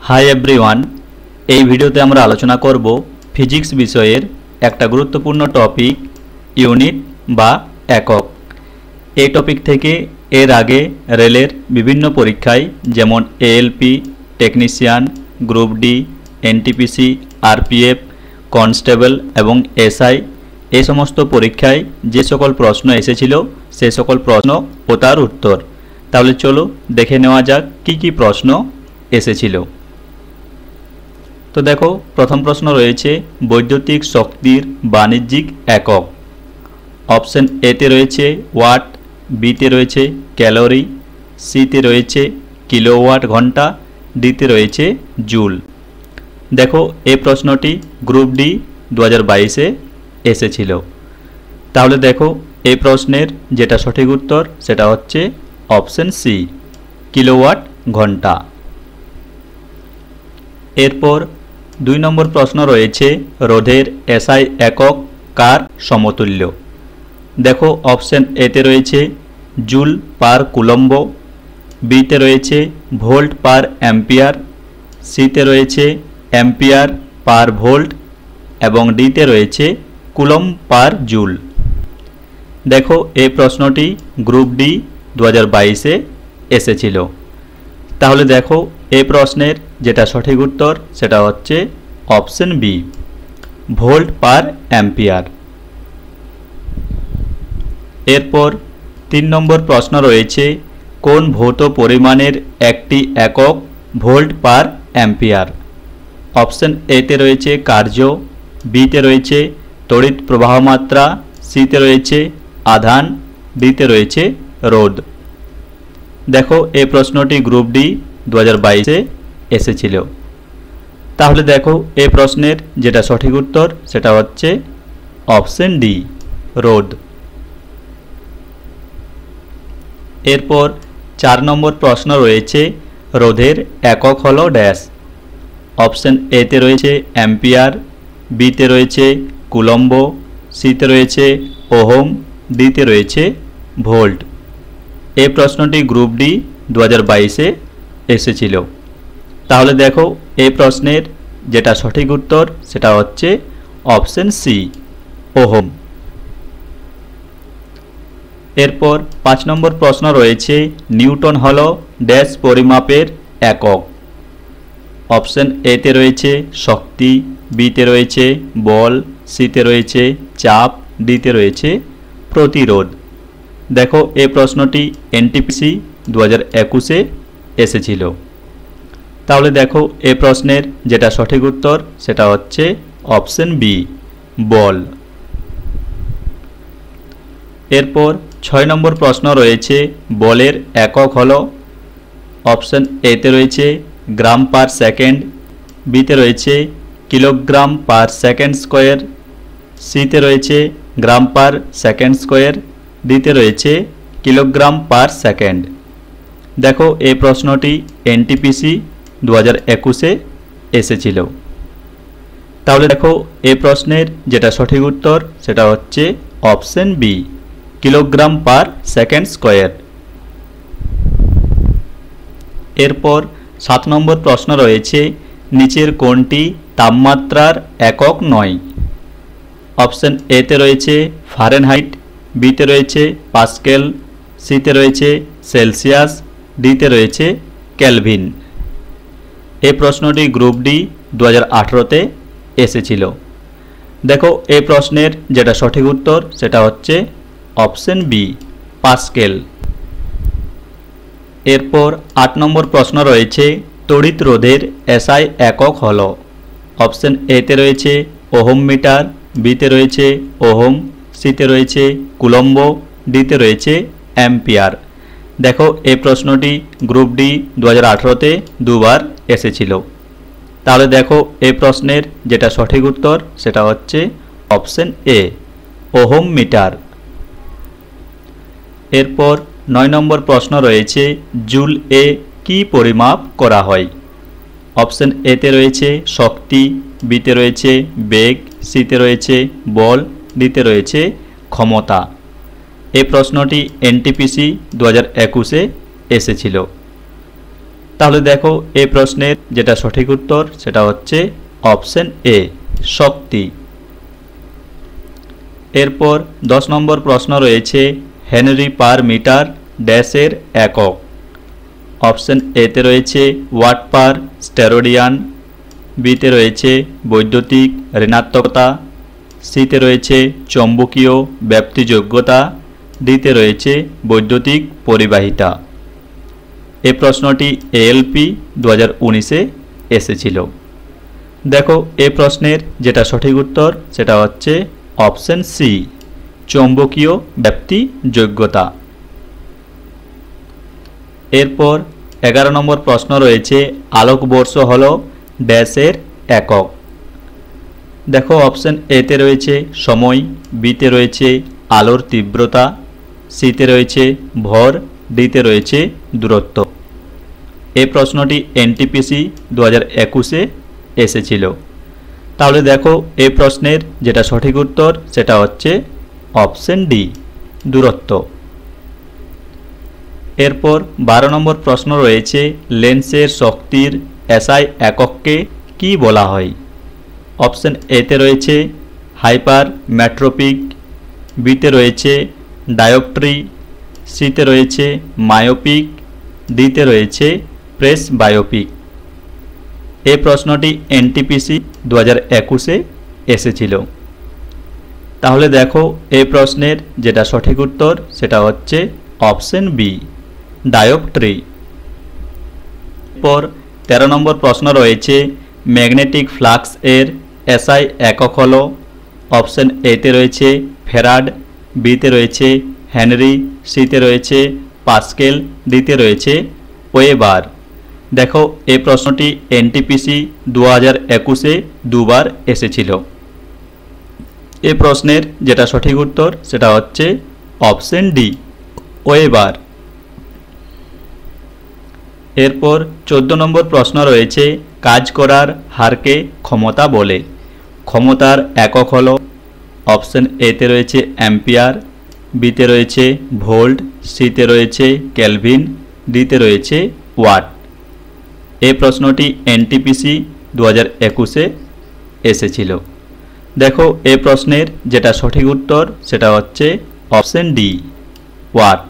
Hi everyone, এই ভিডিওতে আমরা আলোচনা করব ফিজিক্স বিষয়ের একটা গুরুত্বপূর্ণ টপিক ইউনিট বা একক। এই টপিক থেকে এর আগে রেলের বিভিন্ন পরীক্ষায় যেমন ALP, technician, group D, NTPC, RPF, constable এবং এসআই এই সমস্ত পরীক্ষায় যে সকল প্রশ্ন এসেছিল সে সকল প্রশ্ন ও তার উত্তর। তাহলে চলো দেখে নেওয়া যাক কি কি প্রশ্ন এসেছিল। তো দেখো, প্রথম প্রশ্ন রয়েছে বৈদ্যুতিক শক্তির বাণিজ্যিক একক। অপশন এতে রয়েছে ওয়াট, বিতে রয়েছে ক্যালোরি, সিতে রয়েছে কিলোওয়াট ঘন্টা, ডিতে রয়েছে জুল। দেখো, এই প্রশ্নটি গ্রুপ ডি 2022-এ এসেছিল। তাহলে দেখো, এই প্রশ্নের যেটা সঠিক উত্তর সেটা হচ্ছে অপশন সি, কিলোওয়াট ঘন্টা। এরপর 2 নম্বর প্রশ্ন রয়েছে রোধের এসআই একক কার সমতুল্য। দেখো, অপশন এতে রয়েছে জুল পার কুলম্ব, বিতে রয়েছে ভোল্ট পার অ্যাম্পিয়ার, সিতে রয়েছে অ্যাম্পিয়ার পার ভোল্ট এবং ডিতে রয়েছে কুলম্ব পার জুল। দেখো, এই প্রশ্নটি গ্রুপ ডি 2022-এ এসেছিল। তাহলে দেখো, এই প্রশ্নের যেটা সঠিক উত্তর সেটা হচ্ছে option B, volt per ampere. এরপর 3 নম্বর প্রশ্ন রয়েছে কোন ভৌত পরিমাণের একটি একক ভোল্ট পার অ্যাম্পিয়ার। অপশন এতে রয়েছে কার্য, বিতে রয়েছে তড়িৎ প্রবাহ মাত্রা, সিতে রয়েছে আধান, ডিতে রয়েছে রোধ। দেখো, এই প্রশ্নটি গ্রুপ ডি 2022-এ এসেছিল। তাহলে দেখো, এই প্রশ্নের যেটা সঠিক উত্তর সেটা হচ্ছে অপশন ডি, রোধ। এরপর 4 নম্বর প্রশ্ন রয়েছে রোধের একক হলো ড্যাশ। অপশন এতে রয়েছে অ্যাম্পিয়ার, বিতে রয়েছে কুলম্ব, সিতে রয়েছে ওহম, ডিতে রয়েছে ভোল্ট। এই প্রশ্নটি গ্রুপ ডি 2022-এ এসেছিল। তাহলে দেখো, এই প্রশ্নের যেটা সঠিক উত্তর সেটা হচ্ছে অপশন সি, ওহম। এরপর 5 নম্বর প্রশ্ন রয়েছে নিউটন হলো ড্যাশ পরিমাপের একক। অপশন এতে রয়েছে শক্তি, বিতে রয়েছে বল, সিতে রয়েছে চাপ, ডিতে রয়েছে প্রতিরোধ। দেখো, এই প্রশ্নটি এনটিপিসি 2021-এ এসেছিল। তাহলে দেখো, এই প্রশ্নের যেটা সঠিক উত্তর সেটা হচ্ছে অপশন বি, বল। এরপর 6 নম্বর প্রশ্ন রয়েছে বলের একক হলো। অপশন এতে রয়েছে গ্রাম পার সেকেন্ড, বিতে রয়েছে কিলোগ্রাম পার সেকেন্ড স্কোয়ার, সিতে রয়েছে গ্রাম পার সেকেন্ড স্কোয়ার, ডিতে রয়েছে কিলোগ্রাম পার সেকেন্ড। দেখো, এই প্রশ্নটি এনটিপিসি 2021-এ এসেছিল। তাহলে দেখো, এই প্রশ্নের যেটা সঠিক উত্তর সেটা হচ্ছে option B, kilogram per second square. এরপর 7 নম্বর প্রশ্ন রয়েছে নিচের কোনটি তাপমাত্রার একক নয়। অপশন এতে রয়েছে ফারেনহাইট, বিতে রয়েছে পাস্কেল, সিতে রয়েছে সেলসিয়াস, ডিতে রয়েছে কেলভিন। এই প্রশ্নটি গ্রুপ ডি 2018-তে এসেছিল। দেখো, এই প্রশ্নের যেটা সঠিক উত্তর সেটা হচ্ছে অপশন বি, পাস্কেল। এরপর 8 নম্বর প্রশ্ন রয়েছে তড়িৎ রোধের এসআই একক হলো। অপশন এতে রয়েছে ওহম মিটার, বিতে রয়েছে ওহম, সিতে রয়েছে কুলম্ব, ডিতে রয়েছে অ্যাম্পিয়ার। দেখো, এই প্রশ্নটি গ্রুপ ডি 2018-তে দুবার এসেছিল। তাহলে দেখো, এই প্রশ্নের যেটা সঠিক উত্তর সেটা হচ্ছে অপশন এ, ওহম মিটার। এরপর 9 নম্বর প্রশ্ন রয়েছে জুল এ কি পরিমাপ করা হয়। অপশন এতে রয়েছে শক্তি, বিতে রয়েছে বেগ, সিতে রয়েছে বল, ডিতে রয়েছে ক্ষমতা। এই প্রশ্নটি এনটিপিসি 2021-এ এসেছিল। তাহলে দেখো এই প্রশ্নের যেটা সঠিক উত্তর সেটা হচ্ছে অপশন এ, শক্তি। এরপর 10 নম্বর প্রশ্ন রয়েছে হেনরি পার মিটার ড্যাশের একক। অপশন এতে রয়েছে ওয়াট পার স্টেরোডিয়ান, বিতে রয়েছে বৈদ্যুতিক ঋণাত্মকতা, সিতে রয়েছে চৌম্বকীয় ব্যাপ্তিযোগ্যতা, ডিতে রয়েছে বৈদ্যুতিক পরিবাহিতা। এই প্রশ্নটি এএলপি 2019-এ এসেছিল। দেখো এই প্রশ্নের যেটা সঠিক উত্তর সেটা হচ্ছে অপশন সি, চৌম্বকীয় ব্যাপ্তিযোগ্যতা। এরপর 11 নম্বর প্রশ্ন রয়েছে আলোকবর্ষ হল ড্যাশের একক। দেখো অপশন এতে রয়েছে সময়, বিতে রয়েছে আলোর তীব্রতা, সিতে রয়েছে ভর, ডিতে রয়েছে দূরত্ব। এই প্রশ্নটি এনটিপিসি 2021-এ এসেছিল। তাহলে দেখো এই প্রশ্নের যেটা সঠিক উত্তর সেটা হচ্ছে অপশন ডি, দূরত্ব। এরপর 12 নম্বর প্রশ্ন রয়েছে লেন্সের শক্তির এসআই একককে কি বলা হয়। অপশন এতে রয়েছে হাইপার ম্যাট্রোপিক, বিতে রয়েছে ডায়োপ্ট্রি, সিতে রয়েছে মায়োপিক, ডিতে রয়েছে প্রেস বায়োপিক। এই প্রশ্নটি এনটিপিসি 2021-এ এসেছিল। তাহলে দেখো এই প্রশ্নের যেটা সঠিক উত্তর সেটা হচ্ছে অপশন বি, ডায়োপ্ট্রি। পর 13 নম্বর প্রশ্ন রয়েছে ম্যাগনেটিক ফ্লাক্স এর এসআই একক হল। অপশন এতে রয়েছে ফ্যারাড, বিতে রয়েছে হেনরি, সিতে রয়েছে পাস্কেল, ডিতে রয়েছে ওয়েবার। দেখো এই প্রশ্নটি এনটিপিসি 2021-এ দুবার এসেছিল। এই প্রশ্নের যেটা সঠিক উত্তর সেটা হচ্ছে অপশন ডি, ওয়েবার। এরপর 14 নম্বর প্রশ্ন রয়েছে কাজ করার হারকে ক্ষমতা বলে। ক্ষমতার একক হল। অপশন এতে রয়েছে অ্যাম্পিয়ার, বিতে রয়েছে ভোল্ট, সিতে রয়েছে কেলভিন, ডিতে রয়েছে ওয়াট। এই প্রশ্নটি এনটিপিসি 2021-এ এসেছিল। দেখো এই প্রশ্নের যেটা সঠিক উত্তর সেটা হচ্ছে অপশন ডি, ওয়াট।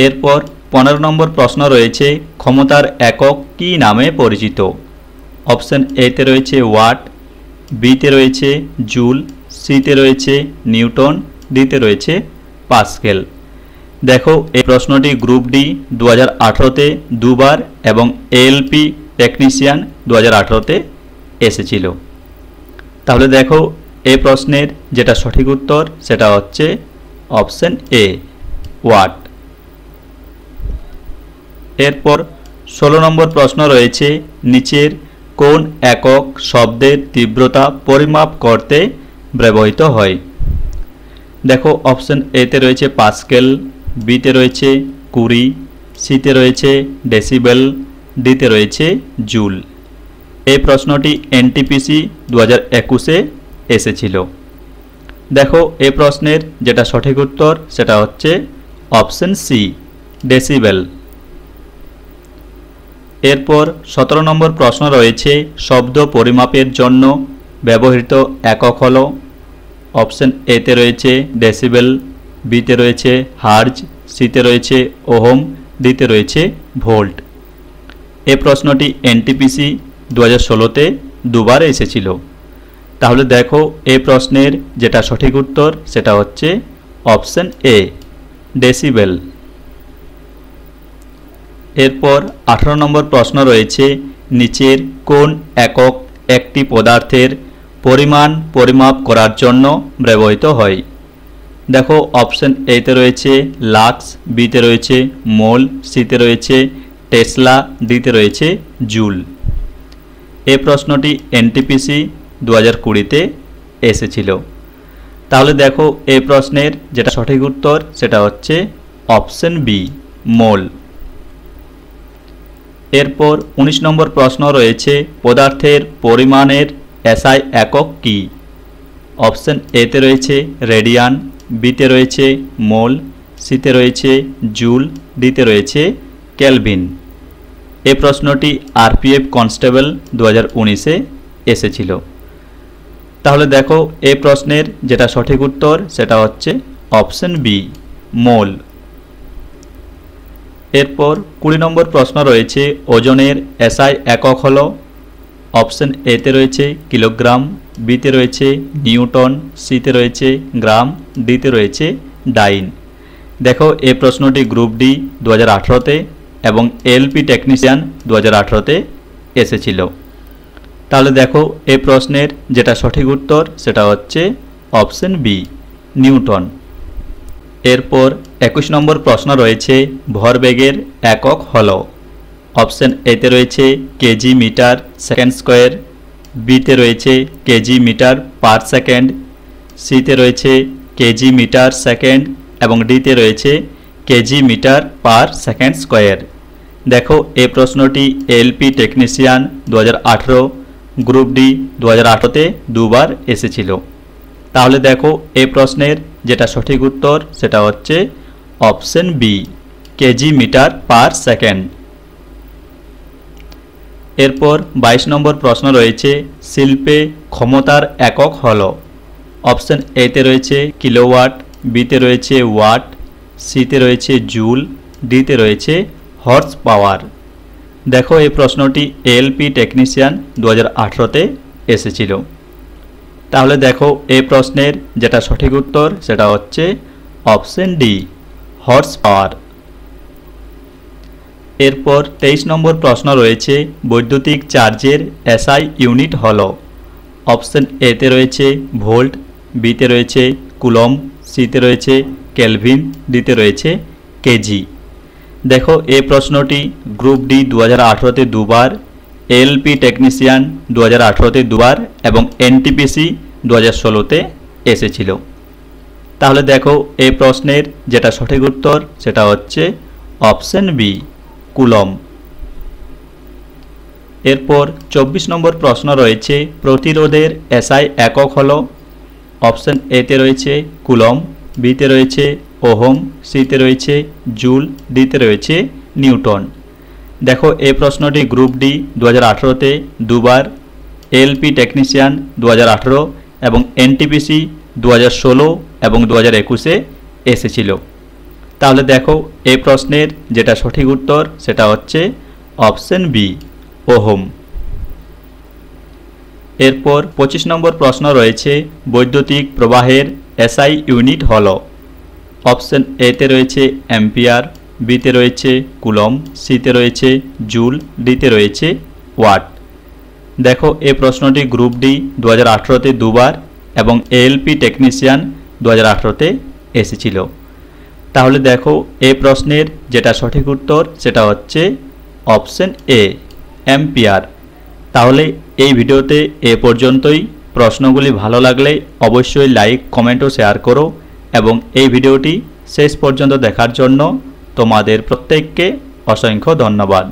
এরপর 15 নম্বর প্রশ্ন রয়েছে ক্ষমতার একক কি নামে পরিচিত। অপশন এতে রয়েছে ওয়াট, বিতে রয়েছে জুল, সিতে রয়েছে নিউটন, ডিতে রয়েছে পাস্কেল। দেখো এই প্রশ্নটি গ্রুপ ডি 2018-তে দুবার এবং এএলপি টেকনিশিয়ান 2018-তে এসেছিল। তাহলে দেখো এই প্রশ্নের যেটা সঠিক উত্তর সেটা হচ্ছে অপশন এ, ওয়াট। এরপর 16 নম্বর প্রশ্ন রয়েছে নিচের কোন একক শব্দের তীব্রতা পরিমাপ করতে ব্যবহৃত হয়। দেখো অপশন এতে রয়েছে পাস্কেল, বিতে রয়েছে কুরি, সিতে রয়েছে ডেসিবেল, ডিতে রয়েছে জুল। এই প্রশ্নটি এনটিপিসি 2021-এ এসেছিল। দেখো এই প্রশ্নের যেটা সঠিক উত্তর সেটা হচ্ছে অপশন সি, ডেসিবেল। এরপর 17 নম্বর প্রশ্ন রয়েছে শব্দ পরিমাপের জন্য ব্যবহৃত একক হল। অপশন এতে রয়েছে ডেসিবেল, বিতে রয়েছে হার্জ, সিতে রয়েছে ওহম, ডিতে রয়েছে ভোল্ট। এই প্রশ্নটি এনটিপিসি 2016-তে দুবার এসেছিল। তাহলে দেখো এই প্রশ্নের যেটা সঠিক উত্তর সেটা হচ্ছে অপশন এ, ডেসিবেল। এরপর 18 নম্বর প্রশ্ন রয়েছে নিচের কোন একক একটি পদার্থের পরিমাণ পরিমাপ করার জন্য ব্যবহৃত হয়। দেখো অপশন এতে রয়েছে লাক্স, বিতে রয়েছে মোল, সিতে রয়েছে টেসলা, ডিতে রয়েছে জুল। এই প্রশ্নটি এনটিপিসি 2020-তে এসেছিল। তাহলে দেখো এই প্রশ্নের যেটা সঠিক উত্তর সেটা হচ্ছে অপশন বি, মোল। এরপর 19 নম্বর প্রশ্ন রয়েছে পদার্থের পরিমাণের এসআই একক কি। অপশন এতে রয়েছে রেডিয়ান, বিতে রয়েছে মোল, সিতে রয়েছে জুল, ডিতে রয়েছে কেলভিন। এই প্রশ্নটি আরপিএফ কনস্টেবল 2019-এ এসেছিল। তাহলে দেখো এই প্রশ্নের যেটা সঠিক উত্তর সেটা হচ্ছে অপশন বি, মোল। এরপর 20 নম্বর প্রশ্ন রয়েছে, ওজনের এসআই একক হলো। অপশন এতে রয়েছে কিলোগ্রাম, বিতে রয়েছে নিউটন, সিতে রয়েছে গ্রাম, ডিতে রয়েছে ডাইন। দেখো এই প্রশ্নটি গ্রুপ ডি 2018-তে এবং এলপি টেকনিশিয়ান 2018-তে এসেছিল। তাহলে দেখো এই প্রশ্নের যেটা সঠিক উত্তর সেটা হচ্ছে অপশন বি, নিউটন। এরপর 21 নম্বর প্রশ্ন রয়েছে, ভরবেগের একক হলো। অপশন এতে রয়েছে কেজি মিটার সেকেন্ড স্কোয়ার, বিতে রয়েছে কেজি মিটার পার সেকেন্ড, সিতে রয়েছে কেজি মিটার সেকেন্ড এবং ডিতে রয়েছে KG metre per second square. দেখো এই প্রশ্নটি এলপি টেকনিশিয়ান 2018, গ্রুপ ডি 2018-তে দুবার এসেছিল। তাহলে দেখো এই প্রশ্নের যেটা সঠিক উত্তর সেটা হচ্ছে option B, KG metre per second. এরপর 22 নম্বর প্রশ্ন রয়েছে, শিল্পে ক্ষমতার একক হলো। অপশন এতে রয়েছে কিলোওয়াট, বিতে রয়েছে ওয়াট, সিতে রয়েছে জুল, ডিতে রয়েছে হর্স পাওয়ার। দেখো এই প্রশ্নটি এলপি টেকনিশিয়ান 2018-তে এসেছিল। তাহলে দেখো এই প্রশ্নের যেটা সঠিক উত্তর সেটা হচ্ছে অপশন ডি, হর্স পাওয়ার। এরপর 23 নম্বর প্রশ্ন রয়েছে, বৈদ্যুতিক চার্জের এসআই ইউনিট হলো। অপশন এতে রয়েছে ভোল্ট, বিতে রয়েছে কুলম, সিতে রয়েছে কেলভিন, ডিতে রয়েছে কেজি। দেখো এই প্রশ্নটি গ্রুপ ডি 2018-তে দুবার, এলপি টেকনিশিয়ান 2018-তে দুবার এবং এনটিপিসি 2016-তে এসেছিল। তাহলে দেখো এই প্রশ্নের যেটা সঠিক উত্তর সেটা হচ্ছে অপশন বি, কুলম। এরপর 24 নম্বর প্রশ্ন রয়েছে, প্রতিরোধের এসআই একক হলো। অপশন এতে রয়েছে কুলম, বিতে রয়েছে ওহম, সিতে রয়েছে জুল, ডিতে রয়েছে নিউটন। দেখো এই প্রশ্নটি গ্রুপ ডি 2018-তে দুবার, এলপি টেকনিশিয়ান 2018 এবং এনটিপিসি 2016 এবং 2021-এ এসেছিল। তাহলে দেখো এই প্রশ্নের যেটা সঠিক উত্তর সেটা হচ্ছে অপশন বি, ওহম। এরপর 25 নম্বর প্রশ্ন রয়েছে, বৈদ্যুতিক প্রবাহের এসআই ইউনিট হলো। অপশন এতে রয়েছে অ্যাম্পিয়ার, বিতে রয়েছে কুলম, সিতে রয়েছে জুল, ডিতে রয়েছে ওয়াট। দেখো এই প্রশ্নটি গ্রুপ ডি 2018-তে দুবার এবং এলপি টেকনিশিয়ান 2018-তে এসেছিল। তাহলে দেখো এই প্রশ্নের যেটা সঠিক উত্তর সেটা হচ্ছে অপশন এ, অ্যাম্পিয়ার। তাহলে এই ভিডিওতে এ পর্যন্তই। প্রশ্নগুলি ভালো লাগলে অবশ্যই লাইক, কমেন্ট ও শেয়ার করো এবং এই ভিডিওটি শেষ পর্যন্ত দেখার জন্য তোমাদের প্রত্যেককে অসংখ্য ধন্যবাদ।